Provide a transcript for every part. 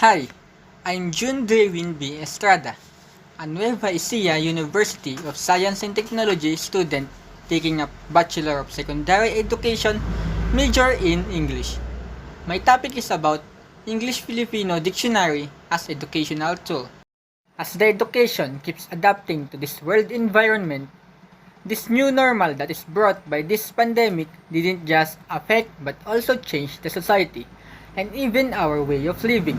Hi, I'm June Drewin B. Estrada, a Nueva Ecija University of Science and Technology student taking a Bachelor of Secondary Education major in English. My topic is about English-Filipino dictionary as educational tool. As the education keeps adapting to this world environment, this new normal that is brought by this pandemic didn't just affect but also change the society and even our way of living.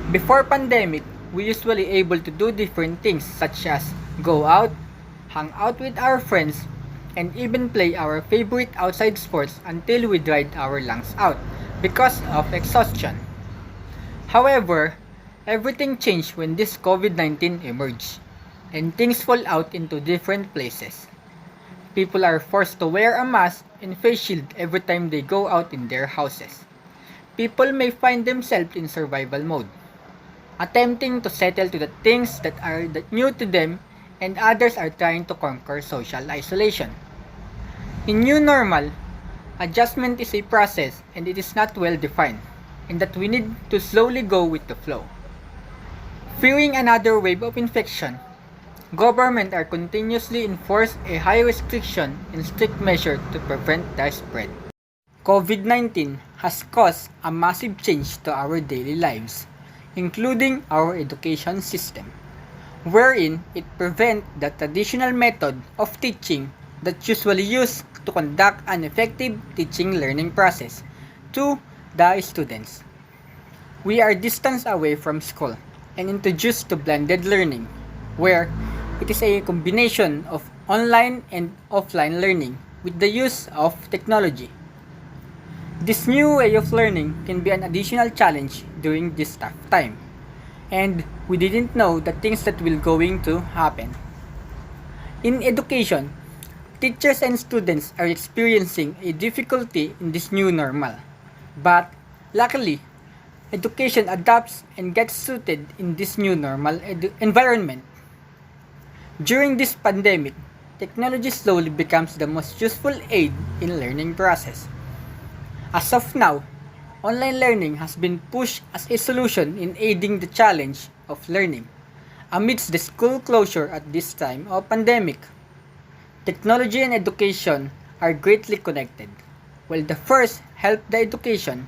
Before pandemic, we usually able to do different things such as go out, hang out with our friends, and even play our favorite outside sports until we dried our lungs out because of exhaustion. However, everything changed when this COVID-19 emerged, and things fall out into different places. People are forced to wear a mask and face shield every time they go out in their houses. People may find themselves in survival mode, attempting to settle to the things that are new to them, and others are trying to conquer social isolation. In new normal, adjustment is a process and it is not well defined, and that we need to slowly go with the flow. Fearing another wave of infection, government are continuously enforce a high restriction and strict measure to prevent the spread. COVID-19 has caused a massive change to our daily lives, including our education system, wherein it prevents the traditional method of teaching that usually used to conduct an effective teaching learning process to the students. We are distanced away from school and introduced to blended learning, where it is a combination of online and offline learning with the use of technology. This new way of learning can be an additional challenge during this tough time, and we didn't know the things that will going to happen. In education, teachers and students are experiencing a difficulty in this new normal, but luckily, education adapts and gets suited in this new normal environment. During this pandemic, technology slowly becomes the most useful aid in learning process. As of now, online learning has been pushed as a solution in aiding the challenge of learning amidst the school closure at this time of pandemic. Technology and education are greatly connected. While the first help the education,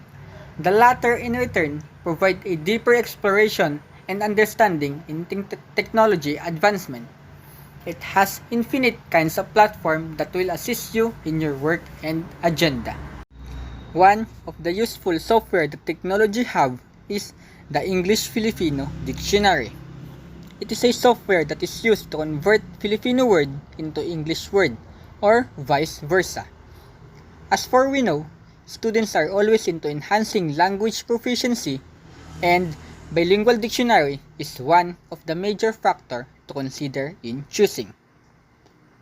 the latter in return provide a deeper exploration and understanding in technology advancement. It has infinite kinds of platforms that will assist you in your work and agenda. One of the useful software that technology have is the English-Filipino dictionary. It is a software that is used to convert Filipino word into English word or vice versa. As for we know, students are always into enhancing language proficiency, and bilingual dictionary is one of the major factor to consider in choosing.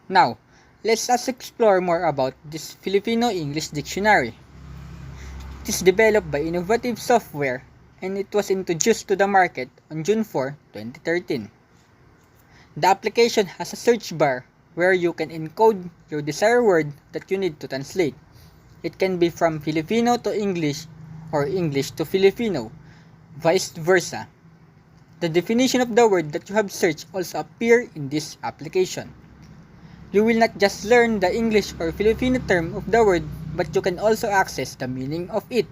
Now, let's explore more about this Filipino English dictionary. It is developed by innovative software and it was introduced to the market on June 4, 2013. The application has a search bar where you can encode your desired word that you need to translate. It can be from Filipino to English or English to Filipino, vice versa. The definition of the word that you have searched also appear in this application. You will not just learn the English or Filipino term of the word, but you can also access the meaning of it.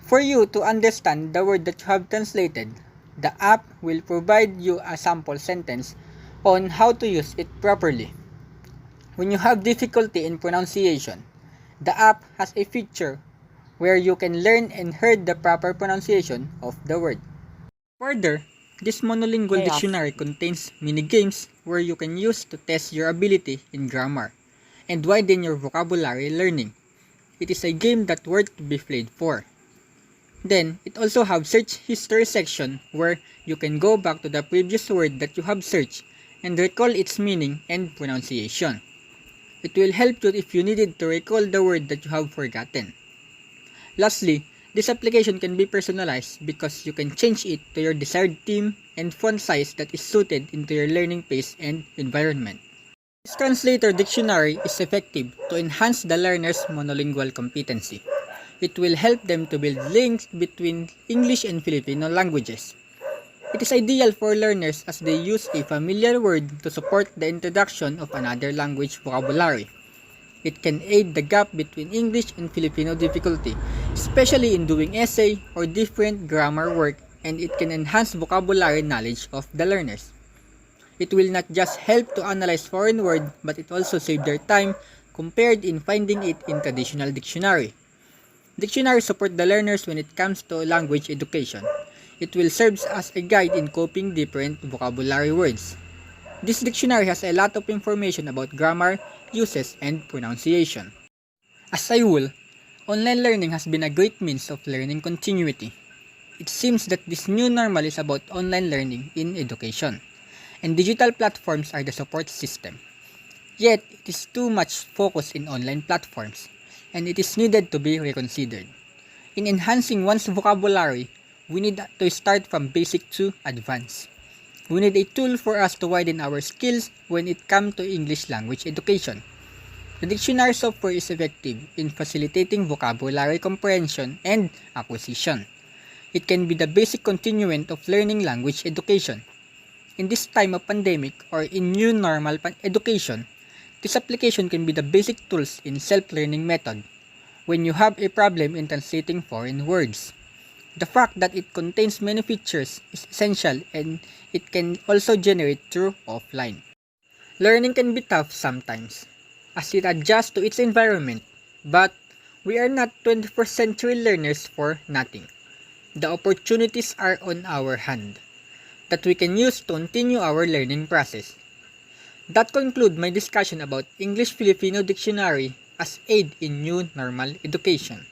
For you to understand the word that you have translated, the app will provide you a sample sentence on how to use it properly. When you have difficulty in pronunciation, the app has a feature where you can learn and hear the proper pronunciation of the word. Further, this monolingual dictionary contains mini games where you can use to test your ability in grammar and widen your vocabulary learning. It is a game that worth to be played for. Then, it also have search history section where you can go back to the previous word that you have searched and recall its meaning and pronunciation. It will help you if you needed to recall the word that you have forgotten. Lastly, this application can be personalized because you can change it to your desired theme and font size that is suited into your learning pace and environment. This translator dictionary is effective to enhance the learner's monolingual competency. It will help them to build links between English and Filipino languages. It is ideal for learners as they use a familiar word to support the introduction of another language vocabulary. It can aid the gap between English and Filipino difficulty, especially in doing essay or different grammar work, and it can enhance vocabulary knowledge of the learners. It will not just help to analyze foreign words, but it also save their time compared in finding it in traditional dictionary. Dictionaries support the learners when it comes to language education. It will serve as a guide in coping different vocabulary words. This dictionary has a lot of information about grammar, uses, and pronunciation. As a whole, online learning has been a great means of learning continuity. It seems that this new normal is about online learning in education, and digital platforms are the support system. Yet, it is too much focus in online platforms, and it is needed to be reconsidered. In enhancing one's vocabulary, we need to start from basic to advanced. We need a tool for us to widen our skills when it comes to English language education. The dictionary software is effective in facilitating vocabulary comprehension and acquisition. It can be the basic continuant of learning language education. In this time of pandemic or in new normal education, this application can be the basic tools in self-learning method when you have a problem in translating foreign words. The fact that it contains many features is essential, and it can also generate through offline. Learning can be tough sometimes, as it adjusts to its environment, but we are not 21st century learners for nothing. The opportunities are on our hand that we can use to continue our learning process. That concludes my discussion about English-Filipino Dictionary as aid in new normal education.